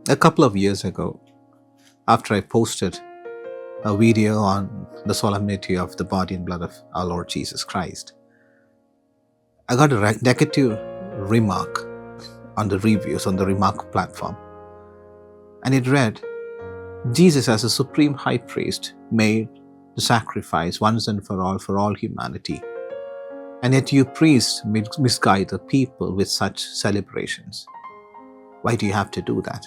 A couple of years ago, after I posted a video on the solemnity of the body and blood of our Lord Jesus Christ, I got a negative remark on the reviews on the remark platform. And it read, Jesus as a supreme high priest made the sacrifice once and for all humanity. And yet you priests misguide the people with such celebrations. Why do you have to do that?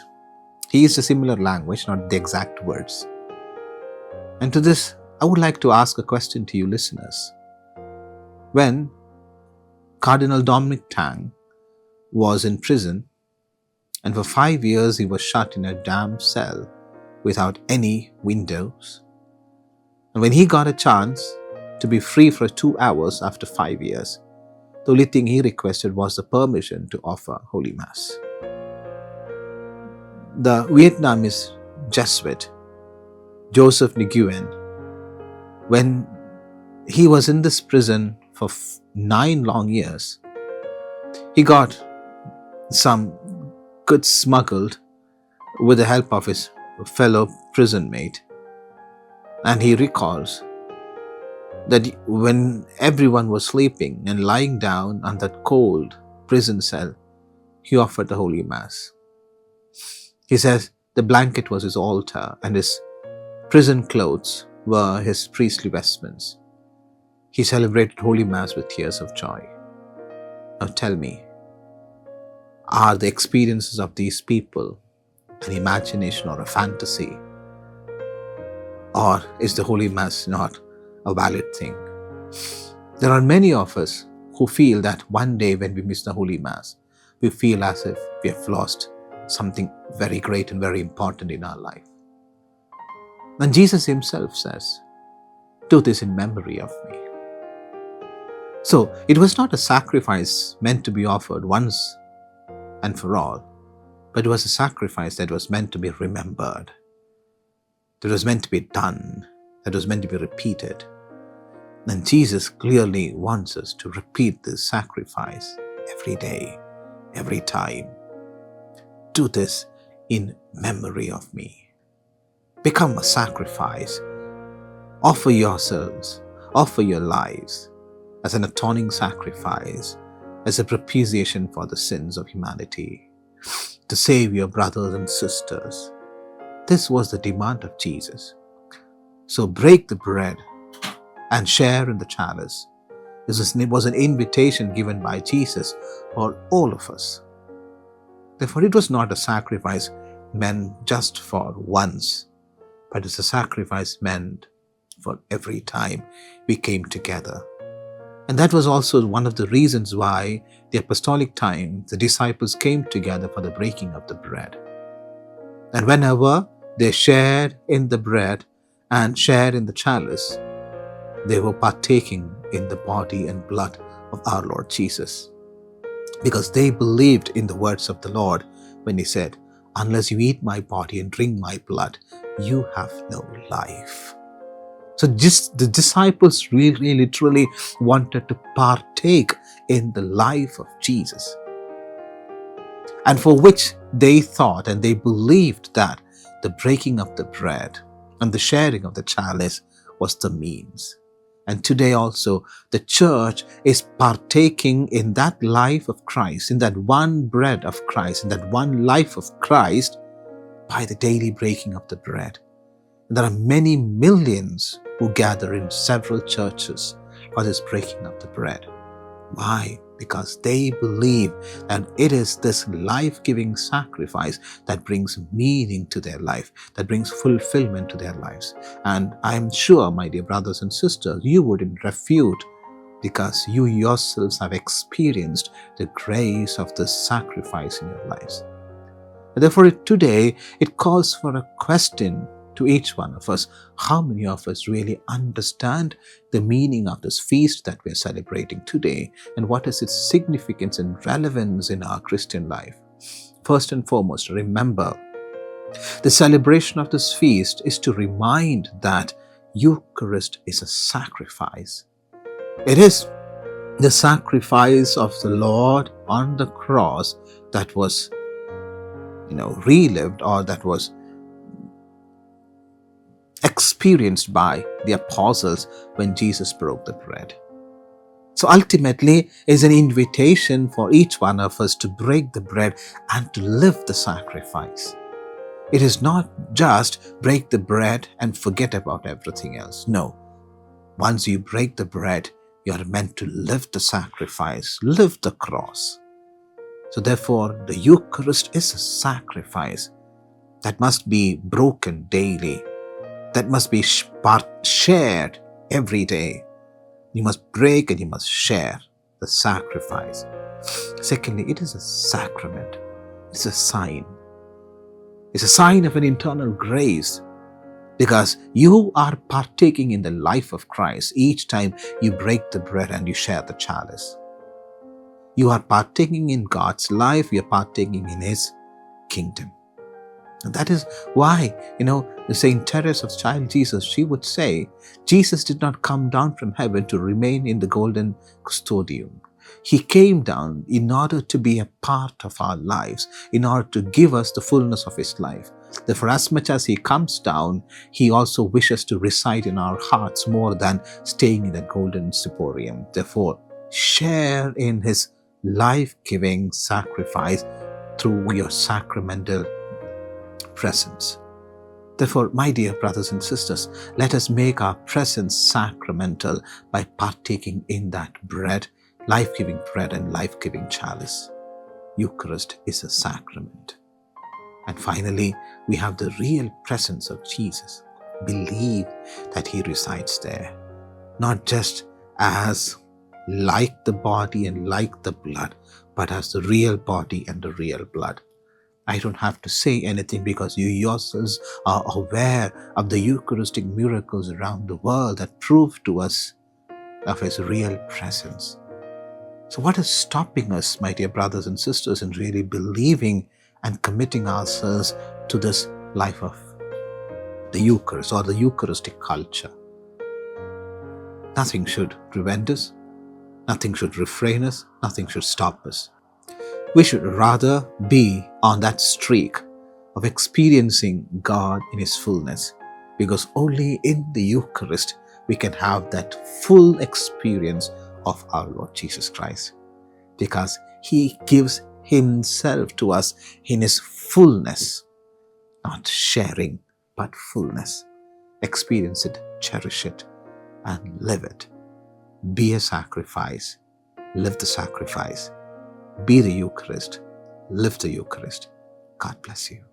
He used a similar language, not the exact words. And to this, I would like to ask a question to you listeners. When Cardinal Dominic Tang was in prison, and for 5 years he was shut in a damp cell without any windows, and when he got a chance to be free for 2 hours after 5 years, the only thing he requested was the permission to offer Holy Mass. The Vietnamese Jesuit Joseph Nguyen, when he was in this prison for 9 long years, he got some goods smuggled with the help of his fellow prison mate, and he recalls that when everyone was sleeping and lying down on that cold prison cell, he offered the Holy Mass. He says the blanket was his altar and his prison clothes were his priestly vestments. He celebrated Holy Mass with tears of joy. Now tell me, are the experiences of these people an imagination or a fantasy? Or is the Holy Mass not a valid thing? There are many of us who feel that one day when we miss the Holy Mass, we feel as if we have lost something very great and very important in our life. And Jesus himself says, do this in memory of me. So it was not a sacrifice meant to be offered once and for all, but it was a sacrifice that was meant to be remembered, that was meant to be done, that was meant to be repeated. And Jesus clearly wants us to repeat this sacrifice every day, every time. Do this in memory of me. Become a sacrifice. Offer yourselves, offer your lives as an atoning sacrifice, as a propitiation for the sins of humanity, to save your brothers and sisters. This was the demand of Jesus. So break the bread and share in the chalice. This was an invitation given by Jesus for all of us. Therefore, it was not a sacrifice meant just for once, but it's a sacrifice meant for every time we came together. And that was also one of the reasons why the apostolic time, the disciples came together for the breaking of the bread. And whenever they shared in the bread and shared in the chalice, they were partaking in the body and blood of our Lord Jesus. Because they believed in the words of the Lord when he said, unless you eat my body and drink my blood, you have no life. So just the disciples really literally wanted to partake in the life of Jesus, and for which they thought and they believed that the breaking of the bread and the sharing of the chalice was the means. And today also the church is partaking in that life of Christ, in that one bread of Christ, in that one life of Christ by the daily breaking of the bread. And there are many millions who gather in several churches for this breaking of the bread. Why? Because they believe that it is this life-giving sacrifice that brings meaning to their life, that brings fulfillment to their lives. And I'm sure, my dear brothers and sisters, you wouldn't refute, because you yourselves have experienced the grace of this sacrifice in your lives. And therefore, today, it calls for a question to each one of us. How many of us really understand the meaning of this feast that we're celebrating today, and what is its significance and relevance in our Christian life? First and foremost, remember, the celebration of this feast is to remind that Eucharist is a sacrifice. It is the sacrifice of the Lord on the cross that was relived, or that was experienced by the apostles when Jesus broke the bread. So ultimately, it's an invitation for each one of us to break the bread and to live the sacrifice. It is not just break the bread and forget about everything else. No. Once you break the bread, you are meant to live the sacrifice, live the cross. So therefore, the Eucharist is a sacrifice that must be broken daily, that must be shared every day. You must break and you must share the sacrifice. Secondly, it is a sacrament. It's a sign. It's a sign of an internal grace, because you are partaking in the life of Christ each time you break the bread and you share the chalice. You are partaking in God's life, you are partaking in His kingdom. And that is why, Saint Teresa of Child Jesus, she would say, Jesus did not come down from heaven to remain in the golden custodium. He came down in order to be a part of our lives, in order to give us the fullness of His life. Therefore, as much as He comes down, He also wishes to reside in our hearts more than staying in the golden ciporium. Therefore, share in His life-giving sacrifice through your sacramental presence. Therefore, my dear brothers and sisters, let us make our presence sacramental by partaking in that bread, life-giving bread and life-giving chalice. Eucharist is a sacrament. And finally, we have the real presence of Jesus. Believe that He resides there, not just as like the body and like the blood, but as the real body and the real blood. I don't have to say anything, because you yourselves are aware of the Eucharistic miracles around the world that prove to us of His real presence. So what is stopping us, my dear brothers and sisters, in really believing and committing ourselves to this life of the Eucharist or the Eucharistic culture? Nothing should prevent us. Nothing should refrain us. Nothing should stop us. We should rather be on that streak of experiencing God in His fullness, because only in the Eucharist we can have that full experience of our Lord Jesus Christ, because He gives Himself to us in His fullness, not sharing, but fullness. Experience it, cherish it, and live it. Be a sacrifice, live the sacrifice. Be the Eucharist, live the Eucharist. God bless you.